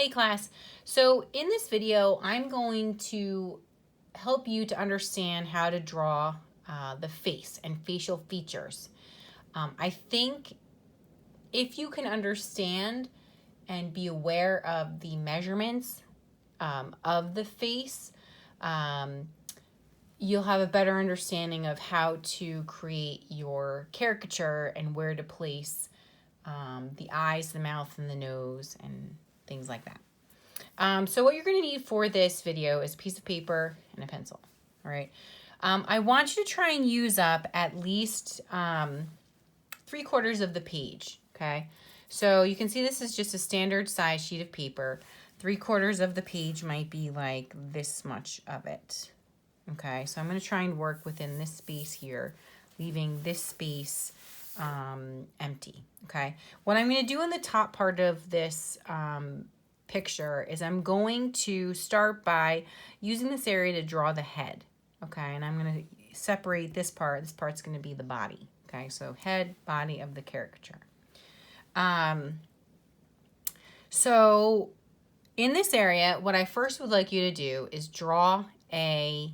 Hey class, so in this video I'm going to help you to understand how to draw the face and facial features. I think if you can understand and be aware of the measurements of the face, you'll have a better understanding of how to create your caricature and where to place the eyes, the mouth, and the nose, and things like that. So what you're going to need for this video is a piece of paper and a pencil. All right. I want you to try and use up at least 3/4 of the page. Okay. So you can see this is just a standard size sheet of paper. 3/4 of the page might be like this much of it. Okay. So I'm going to try and work within this space here, leaving this space empty. Okay. What I'm going to do in the top part of this picture is I'm going to start by using this area to draw the head. Okay. And I'm going to separate this part. This part's going to be the body. Okay. So head, body of the caricature. So in this area, what I first would like you to do is draw a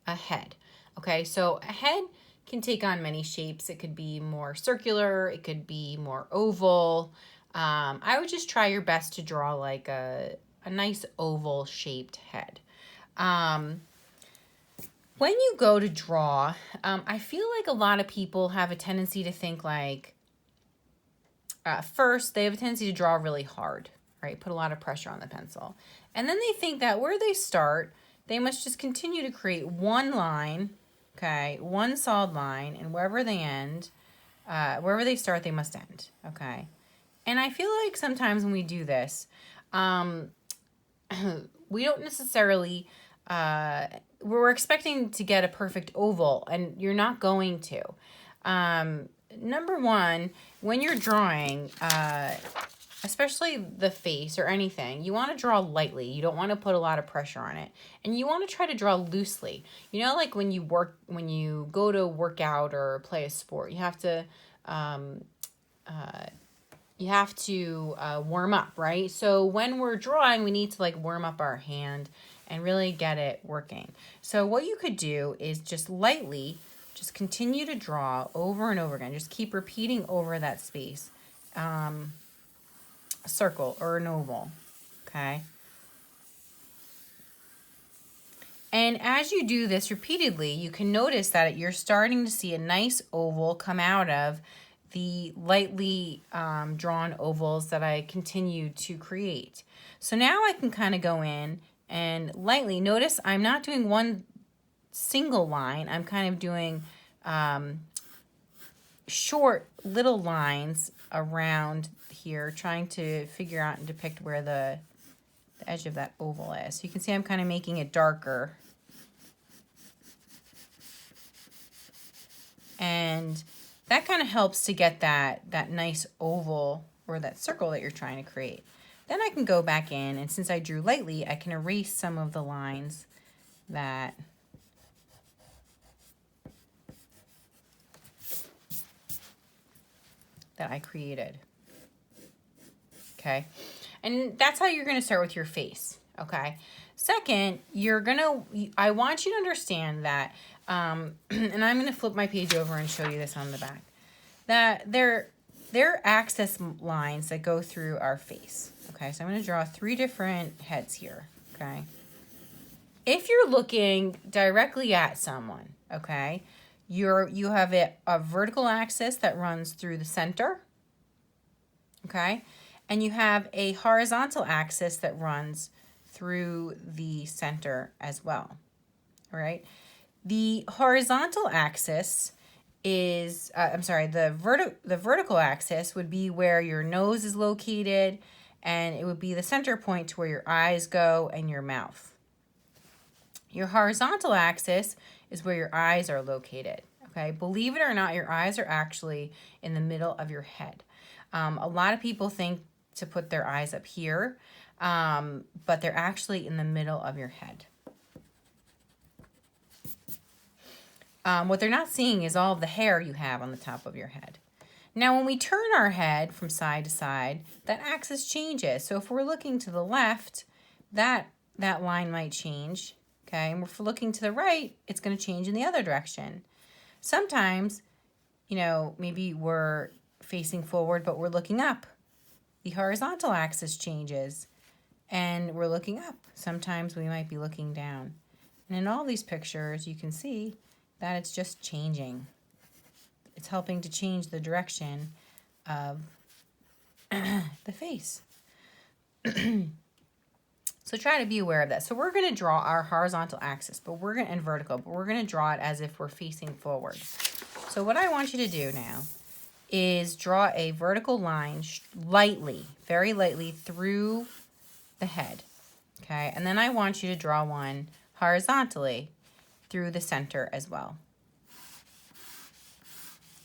head. Okay. So a head can take on many shapes. It could be more circular. It could be more oval. I would just try your best to draw like a nice oval shaped head. When you go to draw, I feel like a lot of people have a tendency to think like, first, they have a tendency to draw really hard, right? Put a lot of pressure on the pencil. And then they think that where they start, they must just continue to create one line, okay, one solid line, and wherever they end, wherever they start, they must end, okay? And I feel like sometimes when we do this, we don't necessarily, we're expecting to get a perfect oval, and you're not going to. Number one, when you're drawing, especially the face or anything, you want to draw lightly. You don't want to put a lot of pressure on it. And you want to try to draw loosely. You know, like when you go to work out or play a sport, you have to warm up, right? So when we're drawing, we need to like warm up our hand and really get it working. So what you could do is just lightly, just continue to draw over and over again. Just keep repeating over that space. A circle or an oval, okay? And as you do this repeatedly, you can notice that you're starting to see a nice oval come out of the lightly drawn ovals that I continue to create. So now I can kind of go in and lightly, notice I'm not doing one single line. I'm kind of doing short little lines around here, trying to figure out and depict where the edge of that oval is. So you can see I'm kind of making it darker. And that kind of helps to get that nice oval or that circle that you're trying to create. Then I can go back in, and since I drew lightly, I can erase some of the lines that I created. Okay. And that's how you're going to start with your face. Okay. Second, I want you to understand that, and I'm going to flip my page over and show you this on the back, that there are access lines that go through our face. Okay. So I'm going to draw 3 different heads here. Okay. If you're looking directly at someone, okay, you have a vertical axis that runs through the center, okay, and you have a horizontal axis that runs through the center as well, all right? The horizontal axis is, the vertical axis would be where your nose is located, and it would be the center point to where your eyes go and your mouth. Your horizontal axis is where your eyes are located, okay? Believe it or not, your eyes are actually in the middle of your head. A lot of people think to put their eyes up here, but they're actually in the middle of your head. What they're not seeing is all of the hair you have on the top of your head. Now, when we turn our head from side to side, that axis changes. So if we're looking to the left, that line might change, okay? And if we're looking to the right, it's going to change in the other direction. Sometimes, you know, maybe we're facing forward, but we're looking up. The horizontal axis changes, and we're looking up. Sometimes we might be looking down. And in all these pictures, you can see that it's just changing. It's helping to change the direction of the face. So try to be aware of that. So we're going to draw our horizontal axis, and vertical, but we're going to draw it as if we're facing forward. So what I want you to do now is draw a vertical line lightly, very lightly through the head. Okay, and then I want you to draw one horizontally through the center as well.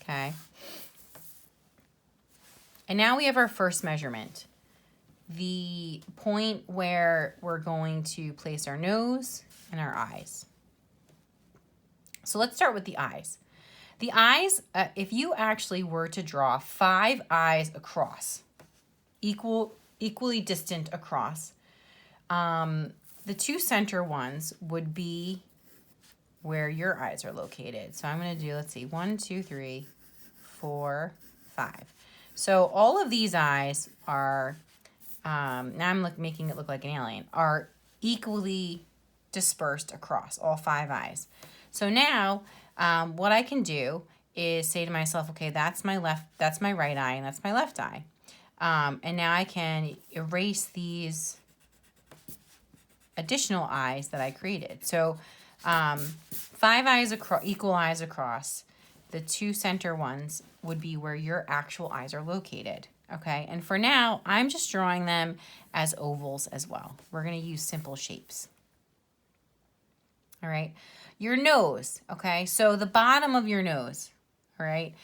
Okay. And now we have our first measurement. The point where we're going to place our nose and our eyes. So let's start with the eyes. The eyes, if you actually were to draw 5 eyes across, equally distant across, the 2 center ones would be where your eyes are located. So I'm going to do, let's see, 1, 2, 3, 4, 5. So all of these eyes are, now I'm making it look like an alien, are equally dispersed across all 5 eyes. So now what I can do is say to myself, okay, that's my right eye, and that's my left eye. And now I can erase these additional eyes that I created. So 5 eyes across, equal eyes across. The 2 center ones would be where your actual eyes are located. Okay, and for now, I'm just drawing them as ovals as well. We're going to use simple shapes. All right, your nose, okay, so the bottom of your nose, all right,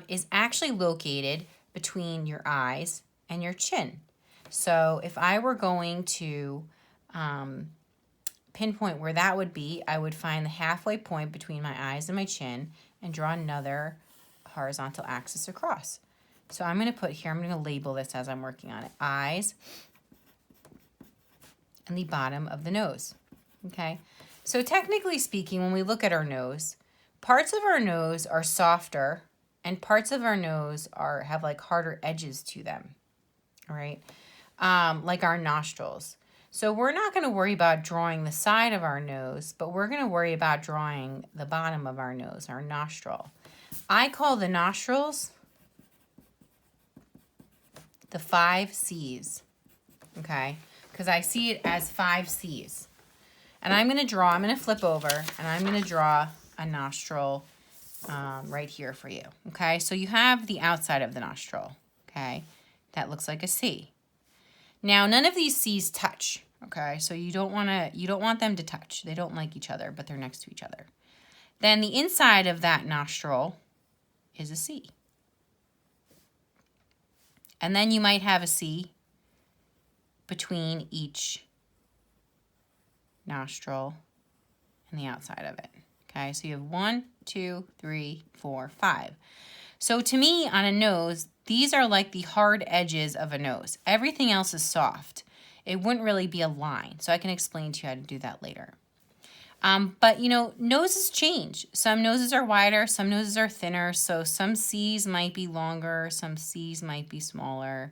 is actually located between your eyes and your chin. So if I were going to pinpoint where that would be, I would find the halfway point between my eyes and my chin and draw another horizontal axis across. So I'm going to put here, I'm going to label this as I'm working on it, eyes and the bottom of the nose, okay? So technically speaking, when we look at our nose, parts of our nose are softer and parts of our nose have like harder edges to them, all right? Like our nostrils. So we're not going to worry about drawing the side of our nose, but we're going to worry about drawing the bottom of our nose, our nostril. I call the nostrils the 5 C's, okay? Because I see it as 5 C's. And I'm going to flip over, and I'm going to draw a nostril right here for you, okay? So you have the outside of the nostril, okay? That looks like a C. Now, none of these C's touch, okay? So you don't want them to touch. They don't like each other, but they're next to each other. Then the inside of that nostril is a C. And then you might have a C between each nostril and the outside of it. Okay, so you have 1, 2, 3, 4, 5. So to me, on a nose, these are like the hard edges of a nose. Everything else is soft. It wouldn't really be a line. So I can explain to you how to do that later. But, you know, noses change. Some noses are wider, some noses are thinner. So some C's might be longer, some C's might be smaller,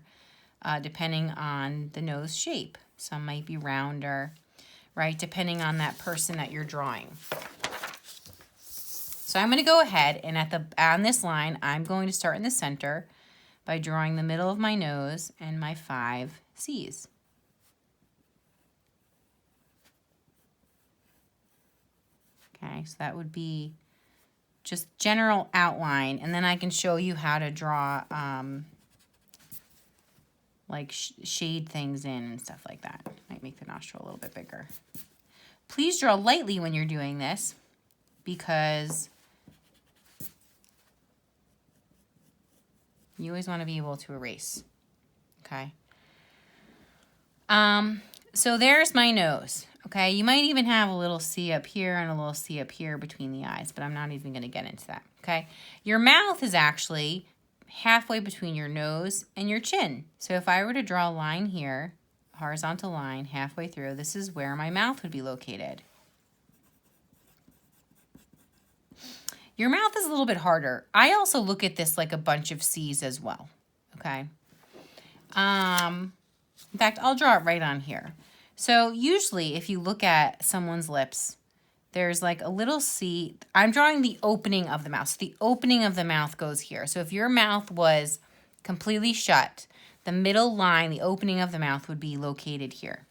depending on the nose shape. Some might be rounder, right, depending on that person that you're drawing. So I'm going to go ahead and on this line, I'm going to start in the center by drawing the middle of my nose and my 5 C's. Okay, so that would be just general outline, and then I can show you how to draw like shade things in and stuff like that. Might make the nostril a little bit bigger. Please draw lightly when you're doing this because you always want to be able to erase, okay? So there's my nose, okay? You might even have a little C up here and a little C up here between the eyes, but I'm not even going to get into that, okay? Your mouth is actually halfway between your nose and your chin. So if I were to draw a line here, a horizontal line halfway through, this is where my mouth would be located. Your mouth is a little bit harder. I also look at this like a bunch of C's as well, okay? In fact, I'll draw it right on here. So usually if you look at someone's lips, there's like a little C. I'm drawing the opening of the mouth. So the opening of the mouth goes here. So if your mouth was completely shut, the middle line, the opening of the mouth would be located here.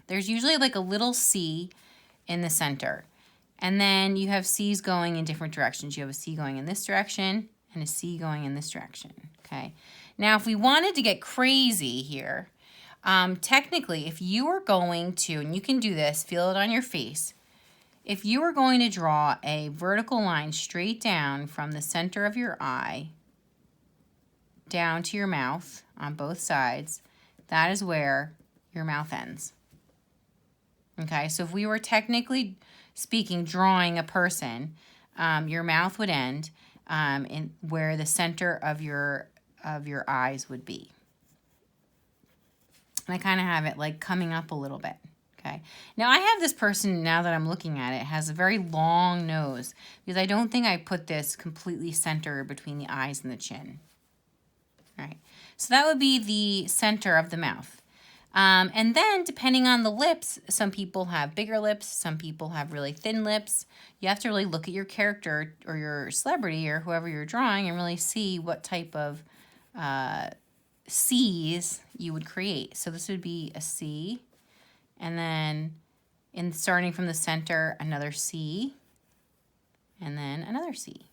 There's usually like a little C in the center. And then you have C's going in different directions. You have a C going in this direction and a C going in this direction, okay? Now, if we wanted to get crazy here, technically, if you were going to, and you can do this, feel it on your face, if you were going to draw a vertical line straight down from the center of your eye down to your mouth on both sides, that is where your mouth ends. Okay, so if we were technically speaking, drawing a person, your mouth would end in where the center of your eyes would be. And I kind of have it like coming up a little bit. Okay. Now I have this person, now that I'm looking at it, has a very long nose because I don't think I put this completely centered between the eyes and the chin. All right. So that would be the center of the mouth. And then depending on the lips, some people have bigger lips, some people have really thin lips. You have to really look at your character or your celebrity or whoever you're drawing and really see what type of C's you would create. So this would be a C, and then starting from the center, another C, and then another C,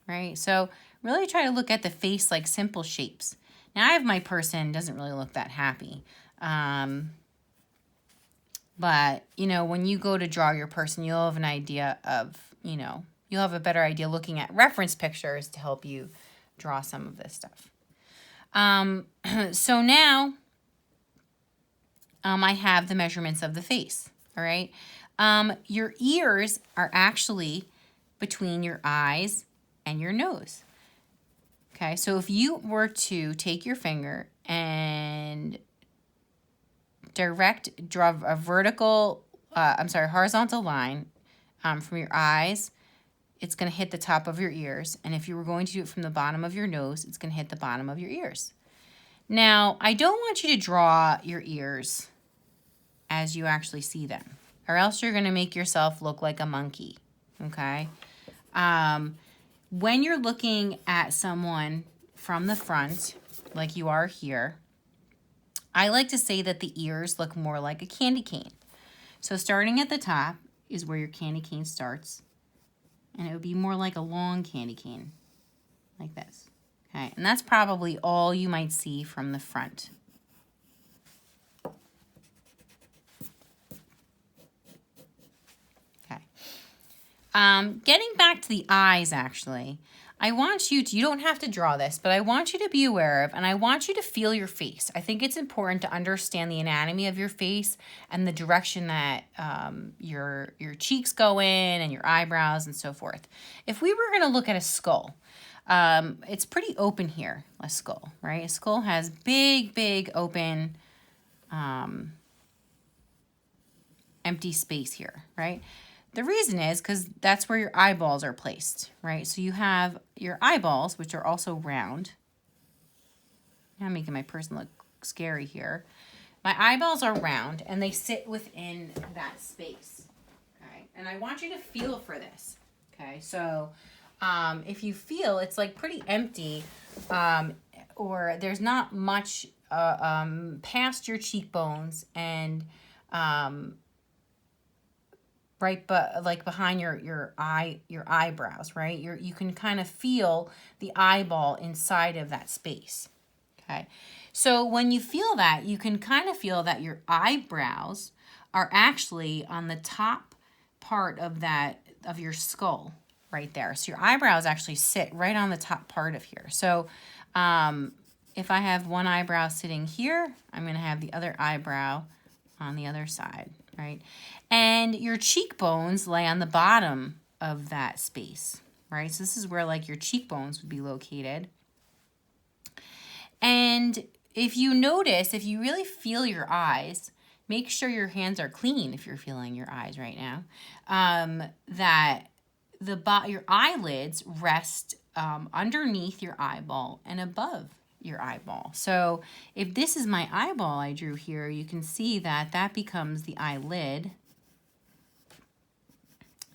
right? So really try to look at the face like simple shapes. Now I have my person doesn't really look that happy. But, you know, when you go to draw your person, you'll have an idea of, you know, you'll have a better idea looking at reference pictures to help you draw some of this stuff. So now, I have the measurements of the face, all right? Your ears are actually between your eyes and your nose. Okay, so if you were to take your finger and draw a horizontal line from your eyes, it's going to hit the top of your ears. And if you were going to do it from the bottom of your nose, it's going to hit the bottom of your ears. Now, I don't want you to draw your ears as you actually see them, or else you're going to make yourself look like a monkey, okay? When you're looking at someone from the front, like you are here, I like to say that the ears look more like a candy cane. So starting at the top is where your candy cane starts, and it would be more like a long candy cane, like this. Okay, and that's probably all you might see from the front. Okay. Getting back to the eyes, actually, I want you to, you don't have to draw this, but I want you to be aware of, and I want you to feel your face. I think it's important to understand the anatomy of your face and the direction that your cheeks go in and your eyebrows and so forth. If we were going to look at a skull, it's pretty open here, a skull, right? A skull has big, open, empty space here, right? The reason is because that's where your eyeballs are placed, right? So you have your eyeballs, which are also round. I'm making my person look scary here. My eyeballs are round, and they sit within that space, okay? And I want you to feel for this, okay? So if you feel it's like pretty empty, or there's not much past your cheekbones and right, but like behind your eyebrows, right? You can kind of feel the eyeball inside of that space. Okay, so when you feel that, you can kind of feel that your eyebrows are actually on the top part of your skull right there. So your eyebrows actually sit right on the top part of here. So if I have one eyebrow sitting here, I'm going to have the other eyebrow on the other side, right? And your cheekbones lay on the bottom of that space, right? So this is where like your cheekbones would be located. And if you notice, if you really feel your eyes, make sure your hands are clean if you're feeling your eyes right now, that your eyelids rest underneath your eyeball and above your eyeball. So if this is my eyeball I drew here, you can see that that becomes the eyelid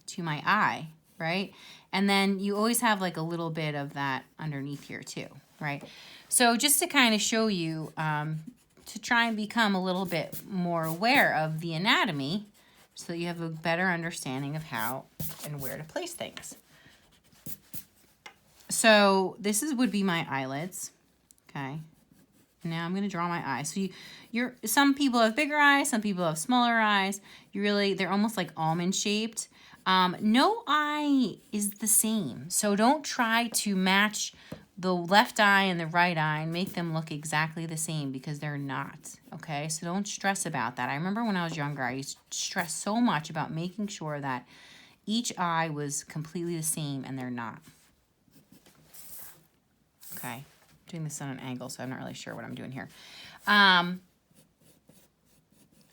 to my eye, right? And then you always have like a little bit of that underneath here too, right? So just to kind of show you, to try and become a little bit more aware of the anatomy so that you have a better understanding of how and where to place things. So this would be my eyelids, okay? Now I'm going to draw my eyes. So some people have bigger eyes, some people have smaller eyes. They're almost like almond shaped. No eye is the same. So don't try to match the left eye and the right eye and make them look exactly the same, because they're not, okay? So don't stress about that. I remember when I was younger, I used to stress so much about making sure that each eye was completely the same, and they're not. Okay, I'm doing this on an angle, so I'm not really sure what I'm doing here. All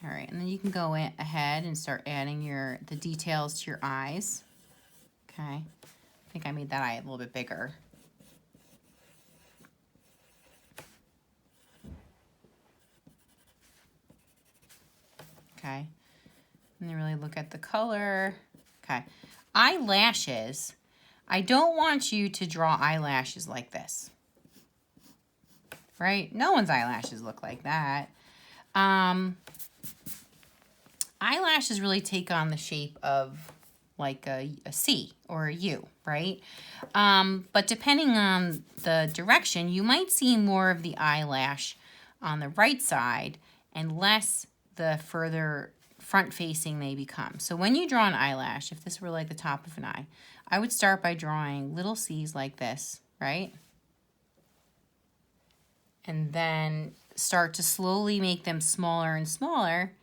right, and then you can go ahead and start adding the details to your eyes. Okay, I think I made that eye a little bit bigger. Okay, and then really look at the color. Okay, eyelashes. I don't want you to draw eyelashes like this, right? No one's eyelashes look like that. Eyelashes really take on the shape of like a C or a U, right? But depending on the direction, you might see more of the eyelash on the right side and less the further front facing they become. So when you draw an eyelash, if this were like the top of an eye, I would start by drawing little C's like this, right? And then start to slowly make them smaller and smaller.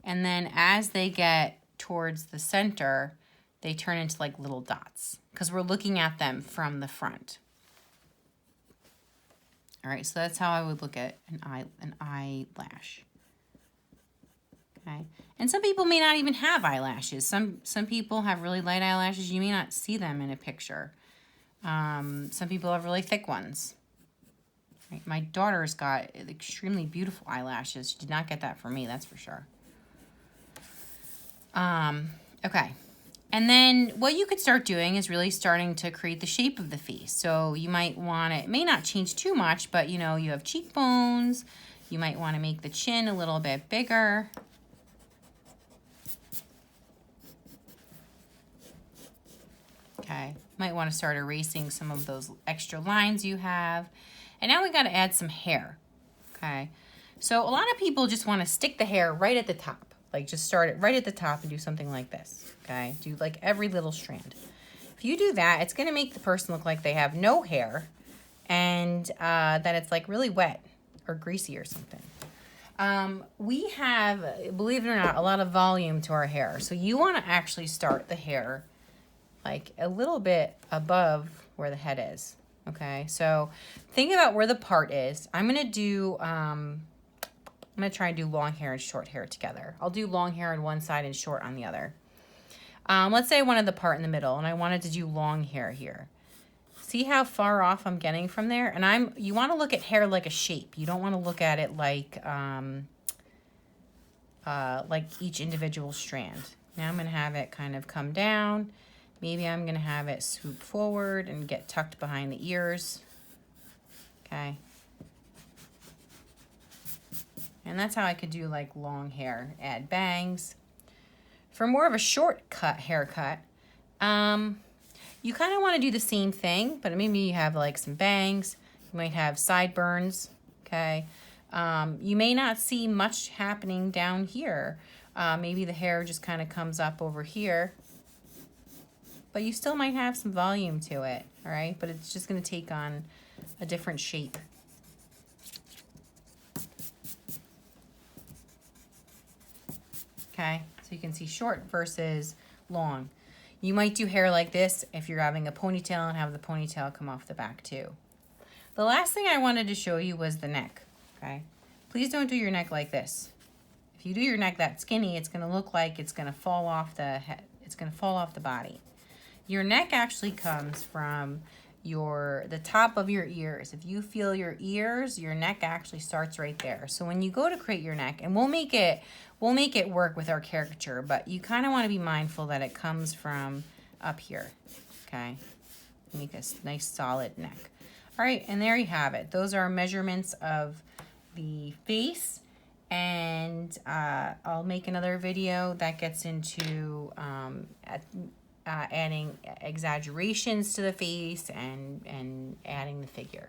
And then as they get towards the center, they turn into like little dots because we're looking at them from the front. All right, so that's how I would look at an eyelash. Okay, and some people may not even have eyelashes. Some people have really light eyelashes. You may not see them in a picture. Some people have really thick ones. Right? My daughter's got extremely beautiful eyelashes. She did not get that from me, that's for sure. Okay. And then what you could start doing is really starting to create the shape of the face. So you might want it may not change too much, but you have cheekbones. You might want to make the chin a little bit bigger. Okay. Might want to start erasing some of those extra lines you have. And now we got to add some hair. Okay. So a lot of people just want to stick the hair right at the top. Like just start it right at the top and do something like this, okay? Do like every little strand. If you do that, it's gonna make the person look like they have no hair and that it's like really wet or greasy or something. We have, believe it or not, a lot of volume to our hair. So you wanna actually start the hair like a little bit above where the head is, okay? So think about where the part is. I'm gonna try and do long hair and short hair together. I'll do long hair on one side and short on the other. Let's say I wanted the part in the middle and I wanted to do long hair here. See how far off I'm getting from there? And you want to look at hair like a shape. You don't want to look at it like each individual strand. Now I'm going to have it kind of come down. Maybe I'm going to have it swoop forward and get tucked behind the ears. Okay. And that's how I could do like long hair, add bangs. For more of a shortcut haircut, you kind of want to do the same thing, but maybe you have like some bangs. You might have sideburns, okay? You may not see much happening down here. Maybe the hair just kind of comes up over here, but you still might have some volume to it, all right? But it's just going to take on a different shape. Okay, so you can see short versus long. You might do hair like this if you're having a ponytail and have the ponytail come off the back too. The last thing I wanted to show you was the neck, okay? Please don't do your neck like this. If you do your neck that skinny, it's gonna look like it's gonna fall off the head. It's gonna fall off the body. Your neck actually comes from the top of your ears. If you feel your ears, your neck actually starts right there. So when you go to create your neck, and we'll make it work with our caricature, but you kind of want to be mindful that it comes from up here, okay? Make a nice solid neck. All right, and there you have it. Those are measurements of the face, and I'll make another video that gets into adding exaggerations to the face and adding the figure.